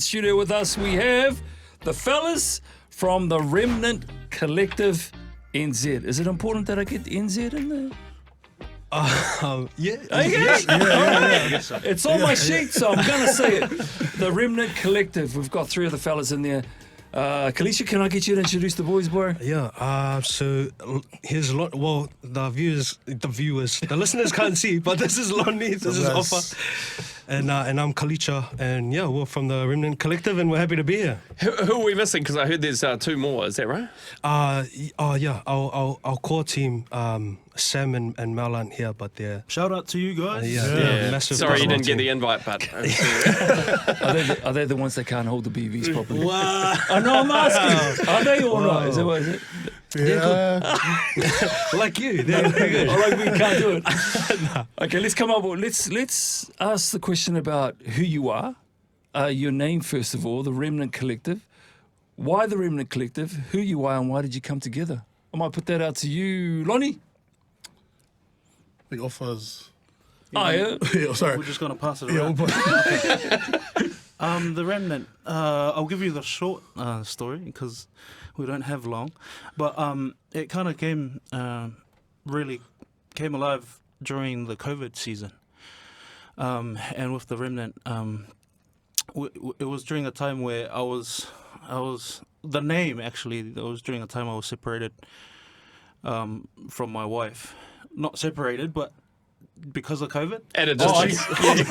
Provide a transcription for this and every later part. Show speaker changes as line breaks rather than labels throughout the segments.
in studio with us, we have the fellas from the Remnant Collective NZ. Is it important that I get NZ in there?
Yeah.
Okay. It's on my sheet, so I'm going to say it. The Remnant Collective. We've got three of the fellas in there. Kalisha, can I get you to introduce the boys, bro?
Yeah. So here's the listeners can't see, but this is Lonnie. This is Offa, and I'm Kalisha, and yeah, we're from the Remnant Collective, and we're happy to be here.
Who are we missing? Because I heard there's two more. Is that right?
Yeah. Our core team, Sam and Mel aren't here, but they're
Shoutout to you guys.
they're massive.
Sorry, you didn't get the invite, but
Are they the ones that can't hold the BVs properly?
Wow.
I know, I'm asking. Are they or not? Is it?
Yeah.
Like you, they're good.
Like we can't do it. Okay, let's come up with, let's ask the question about who you are, your name first of all, the Remnant Collective. Why the Remnant Collective? Who you are and why did you come together? I might put that out to you, Lonnie.
The offers.
Yeah.
Yeah, sorry.
We're just going to pass it
Yeah,
around.
we'll put-
The Remnant, I'll give you the short story because we don't have long. But it kind of really came alive during the COVID season. And with the Remnant, it was during a time where I was the name actually, it was during a time I was separated from my wife. Not separated, but because of COVID.
at a distance. I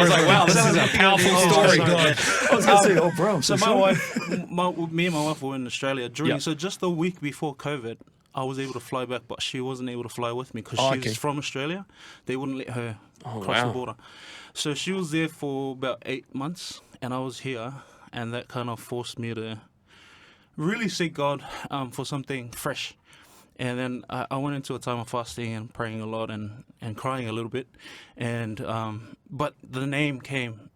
was like, wow, this is a powerful story.
I was going to say, oh, bro.
So me and my wife were in Australia during. So just the week before COVID, I was able to fly back, but she wasn't able to fly with me because she's from Australia. They wouldn't let her cross the border. So she was there for about 8 months, and I was here, and that kind of forced me to really seek God for something fresh. And then I went into a time of fasting and praying a lot and crying a little bit, and but the name came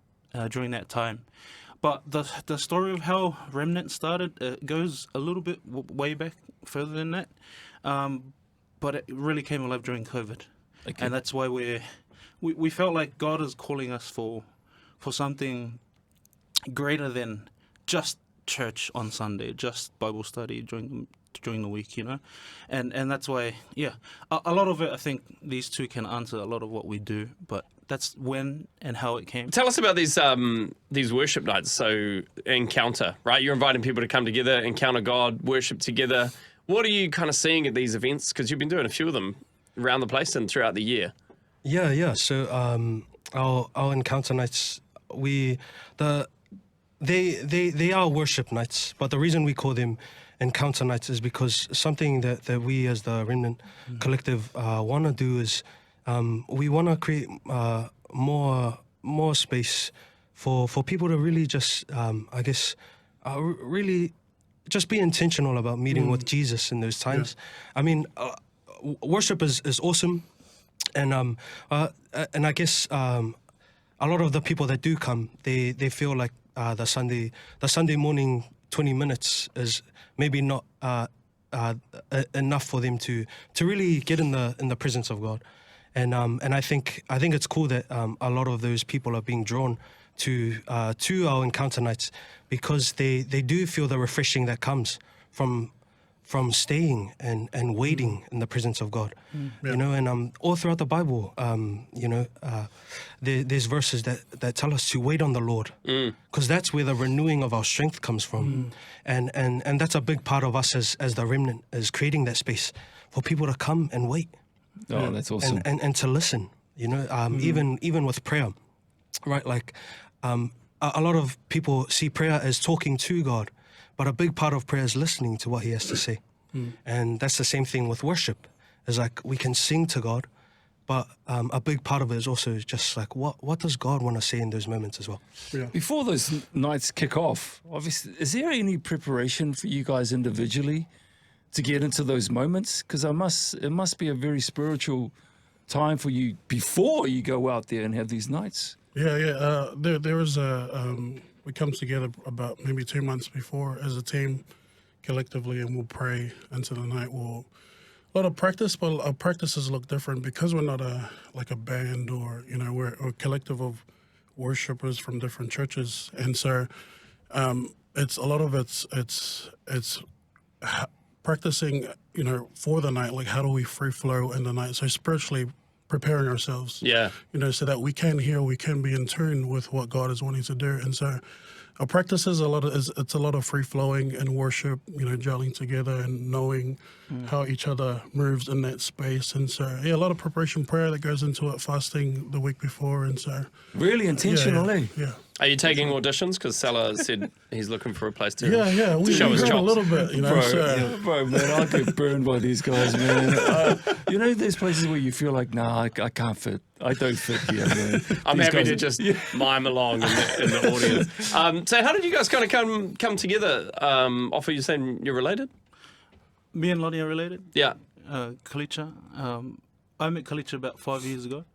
during that time. But the story of how Remnant started goes a little bit way back further than that, but it really came alive during COVID, and that's why we felt like God is calling us for something greater than just church on Sunday, just Bible study during the week, you know, and that's why a lot of it I think these two can answer a lot of what we do, but that's when and how it came.
Tell us about these worship nights. So encounter, right? You're inviting people to come together, encounter God, worship together. What are you kind of seeing at these events? Because you've been doing a few of them around the place and throughout the year.
Yeah. So our encounter nights, they are worship nights, but the reason we call them encounter nights is because something that we as the Remnant Collective want to do is we want to create more space for people to really just really just be intentional about meeting with Jesus in those times. I mean, worship is awesome, and I guess a lot of the people that do come, they feel like the Sunday morning 20 minutes is maybe not enough for them to really get in the presence of God, and I think it's cool that a lot of those people are being drawn to our encounter nights because they do feel the refreshing that comes from staying and waiting in the presence of God, you know, and all throughout the Bible, there's verses that tell us to wait on the Lord, because that's where the renewing of our strength comes from, and that's a big part of us as the Remnant, is creating that space for people to come and wait.
Oh, that's awesome.
And to listen, you know, even with prayer, right? Like a lot of people see prayer as talking to God, but a big part of prayer is listening to what he has to say. And that's the same thing with worship. It's like we can sing to God, but a big part of it is also just like, what does God want to say in those moments as well?
Yeah.
Before those nights kick off, obviously, is there any preparation for you guys individually to get into those moments? Because it must be a very spiritual time for you before you go out there and have these nights.
Yeah. There was we come together about maybe 2 months before as a team collectively, and we'll pray into the night. We'll a lot of practice, but our practices look different because we're not like a band, or you know, we're a collective of worshipers from different churches, and so it's a lot of it's practicing, for the night. Like, how do we free flow in the night? So spiritually preparing ourselves, so that we can be in tune with what God is wanting to do. And so our practice is it's a lot of free flowing and worship, gelling together and knowing how each other moves in that space. And so, a lot of preparation prayer that goes into it, fasting the week before. And so,
really intentionally.
Yeah.
Are you taking auditions? Because Salah said he's looking for a place to
we
show his
heard a
chops.
little bit,
Bro, man, I get burned by these guys, man. There's places where you feel like, nah, I can't fit. I don't fit here, man.
I'm
These
happy
guys
to
are-
just mime along in the audience. So how did you guys kind of come together? Offer, you saying you're related?
Me and Lonnie are related.
Yeah.
Kalicha. I met Kalicha about 5 years ago.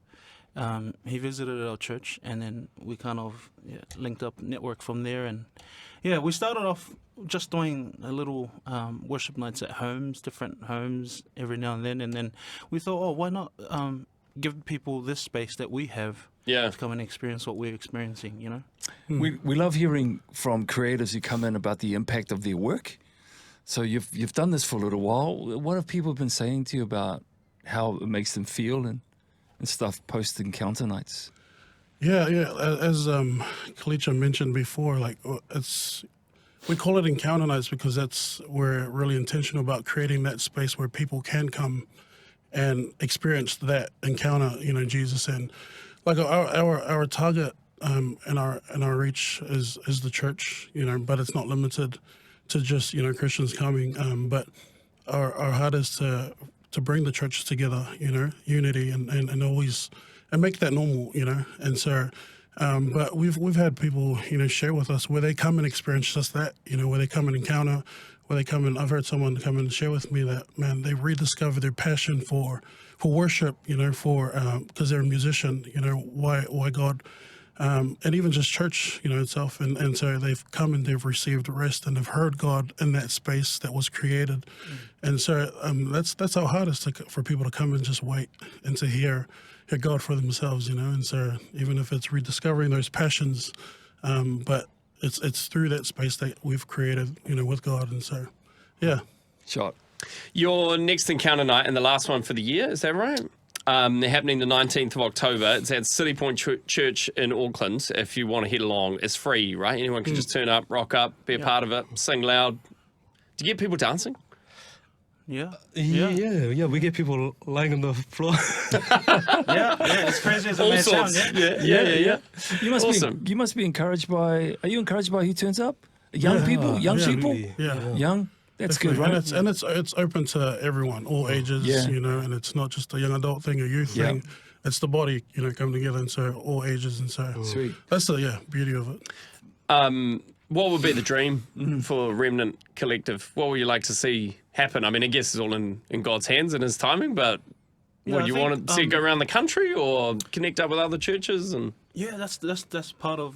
He visited our church, and then we kind of linked up, network from there. And we started off just doing a little worship nights at homes, different homes every now and then. And then we thought, why not give people this space that we have to come and experience what we're experiencing,
We love hearing from creatives who come in about the impact of their work. So you've done this for a little while. What have people been saying to you about how it makes them feel and stuff post encounter nights?
As Kalicha mentioned before, like we call it encounter nights because we're really intentional about creating that space where people can come and experience that encounter, Jesus. And like our target and our reach is the church, but it's not limited to just Christians coming, but our heart is to bring the churches together, unity and always and make that normal, and so but we've had people share with us where they come and experience just that, where they come and encounter, where they come and I've heard someone come and share with me that, man, they rediscover their passion for worship, because they're a musician, why God. And even just church, itself. And so they've come and they've received rest and they've heard God in that space that was created. And so that's our hardest for people to come and just wait and to hear God for themselves, And so even if it's rediscovering those passions, but it's through that space that we've created, with God. And so,
Shot.
Your next encounter night and the last one for the year, is that right? They're happening the 19th of October. It's at City Point Church in Auckland. If you want to head along, it's free, right? Anyone can just turn up, rock up, be a part of it, sing loud. Do you get people dancing?
Yeah.
We get people lying on the floor.
It's crazy as it
All
may
sorts.
sound.
Yeah.
You must be encouraged by. Are you encouraged by who turns up? Young people.
Absolutely.
Young. That's good, right?
And it's open to everyone, all ages, and it's not just a young adult thing, a youth thing. It's the body, coming together, and so all ages, and so
Sweet.
that's the beauty of it.
What would be the dream for Remnant Collective? What would you like to see happen? I mean, I guess it's all in God's hands and His timing, but would you want to see it go around the country or connect up with other churches? And
that's part of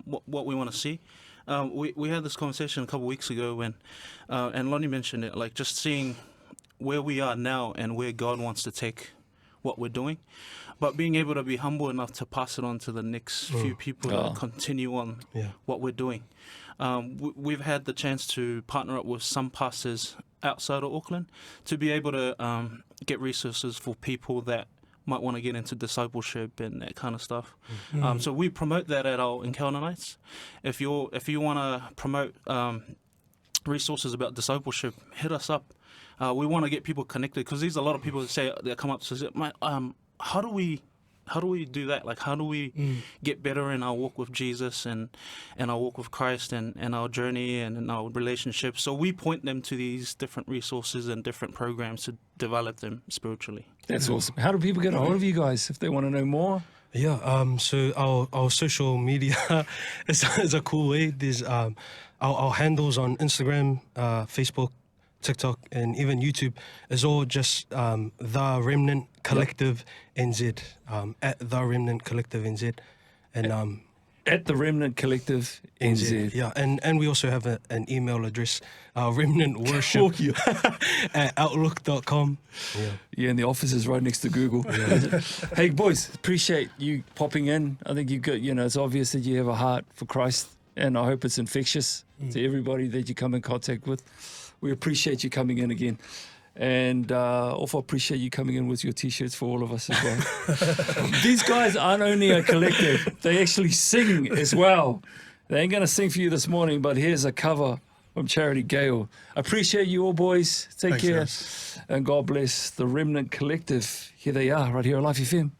what we want to see. We had this conversation a couple of weeks ago when, and Lonnie mentioned it, like just seeing where we are now and where God wants to take what we're doing, but being able to be humble enough to pass it on to the next few people to continue on what we're doing. We've had the chance to partner up with some pastors outside of Auckland to be able to get resources for people that might want to get into discipleship and that kind of stuff. So we promote that at our encounter nights. If you want to promote resources about discipleship, hit us up. We want to get people connected because there's a lot of people that come up to say, how do we do that? Like, how do we get better in our walk with Jesus and our walk with Christ and our journey and in our relationships? So we point them to these different resources and different programs to develop them spiritually.
That's awesome. How do people get a hold of you guys if they want to know more?
So our social media is a cool way. There's our handles on Instagram, Facebook, TikTok, and even YouTube is all just the Remnant Collective NZ, at the Remnant Collective NZ, and
At the Remnant Collective NZ.
Yeah, and we also have an email address, remnantworship at outlook.com.
Yeah, and the office is right next to Google. Hey, boys, appreciate you popping in. I think you got, it's obvious that you have a heart for Christ, and I hope it's infectious to everybody that you come in contact with. We appreciate you coming in again. And also appreciate you coming in with your T-shirts for all of us as well. These guys aren't only a collective, they actually sing as well. They ain't going to sing for you this morning, but here's a cover from Charity Gale. Appreciate you all, boys. Take care.
Guys.
And God bless the Remnant Collective. Here they are, right here on Life FM.